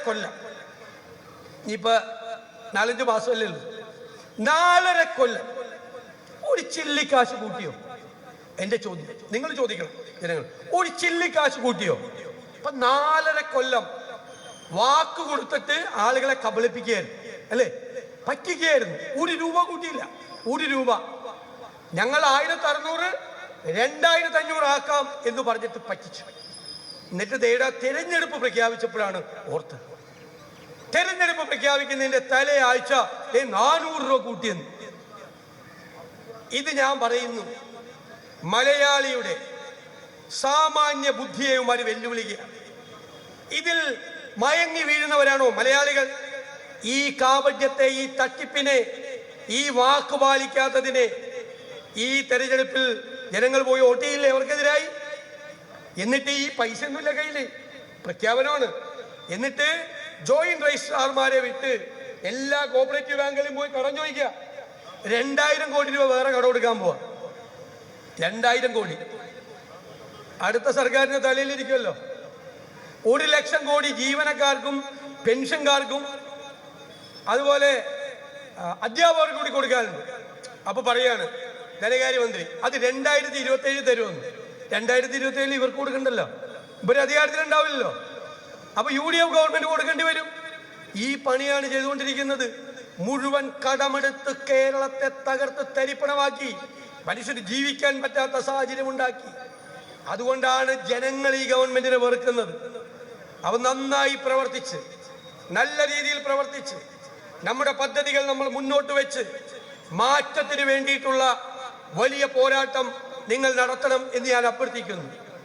കൊല്ലം, ഇനിയിപ്പോ 4-5 മാസമല്ലേ ഉള്ളൂ, 4.5 കൊല്ലം ഒരു ചില്ലിക്കാശ് കൂട്ടിയോ? എന്റെ ചോദ്യം നിങ്ങൾ ചോദിക്കണം ജനങ്ങൾ, ഒരു ചില്ലിക്കാശ് കൂട്ടിയോ? ഇപ്പൊ 4.5 കൊല്ലം വാക്ക് കൊടുത്തിട്ട് ആളുകളെ കബളിപ്പിക്കുകയായിരുന്നു, അല്ലേ? പറ്റിക്കുകയായിരുന്നു. 1 രൂപ കൂട്ടിയില്ല, 1 രൂപ. ഞങ്ങൾ 1600 2500 ആക്കാം എന്ന് പറഞ്ഞിട്ട് പറ്റിച്ചു. എന്നിട്ട് തെരഞ്ഞെടുപ്പ് പ്രഖ്യാപിച്ചപ്പോഴാണ് ഓർത്തത്. തെരഞ്ഞെടുപ്പ് പ്രഖ്യാപിക്കുന്നതിന്റെ തലയാഴ്ച 400 രൂപ കൂട്ടിയെന്ന്. ഇത് ഞാൻ പറയുന്നു, മലയാളിയുടെ സാമാന്യ ബുദ്ധിയെയുമാര് വെല്ലുവിളിക്കുകയാണ്. ഇതിൽ മയങ്ങി വീഴുന്നവരാണോ മലയാളികൾ? ഈ കാപട്യത്തെ, ഈ തട്ടിപ്പിനെ, ഈ വാക്ക് പാലിക്കാത്തതിനെ ഈ തെരഞ്ഞെടുപ്പിൽ ജനങ്ങൾ പോയി വോട്ട് ചെയ്യില്ലേ അവർക്കെതിരായി? എന്നിട്ട് ഈ പൈസ ഒന്നുമില്ല കയ്യില്, പ്രഖ്യാപനമാണ്. എന്നിട്ട് ജോയിന്റ് രജിസ്ട്രാർമാരെ വിട്ട് എല്ലാ കോപ്പറേറ്റീവ് ബാങ്കിലും പോയി കടം ചോദിക്കുക. 2000 കോടി രൂപ വേറെ കടം കൊടുക്കാൻ പോവാ. 2000 കോടി അടുത്ത സർക്കാരിന്റെ തലയിലിരിക്കുമല്ലോ. 1 ലക്ഷം കോടി ജീവനക്കാർക്കും പെൻഷൻകാർക്കും അതുപോലെ അധ്യാപകർക്ക് കൂടി കൊടുക്കാനുണ്ട്. അപ്പൊ പറയാണ് ധനകാര്യമന്ത്രി, അത് 2027 തരുമെന്ന്. 2027 ഇവർക്ക് കൊടുക്കണ്ടല്ലോ, ഇവര് അധികാരത്തിലുണ്ടാവില്ലല്ലോ. അപ്പൊ UDF ഗവൺമെന്റ് കൊടുക്കേണ്ടി വരും. ഈ പണിയാണ് ചെയ്തുകൊണ്ടിരിക്കുന്നത്. മുഴുവൻ കടമെടുത്ത് കേരളത്തെ തകർത്ത് തരിപ്പണമാക്കി, മനുഷ്യന് ജീവിക്കാൻ പറ്റാത്ത സാഹചര്യം ഉണ്ടാക്കി. അതുകൊണ്ടാണ് ജനങ്ങൾ ഈ ഗവൺമെന്റിനെ വെറുക്കുന്നത്. അവ നന്നായി പ്രവർത്തിച്ച്, നല്ല രീതിയിൽ പ്രവർത്തിച്ച്, നമ്മുടെ പദ്ധതികൾ നമ്മൾ മുന്നോട്ട് വെച്ച് മാറ്റത്തിന് വേണ്ടിയിട്ടുള്ള വലിയ പോരാട്ടം നിങ്ങൾ നടത്തണം എന്ന് ഞാൻ അഭ്യർത്ഥിക്കുന്നു.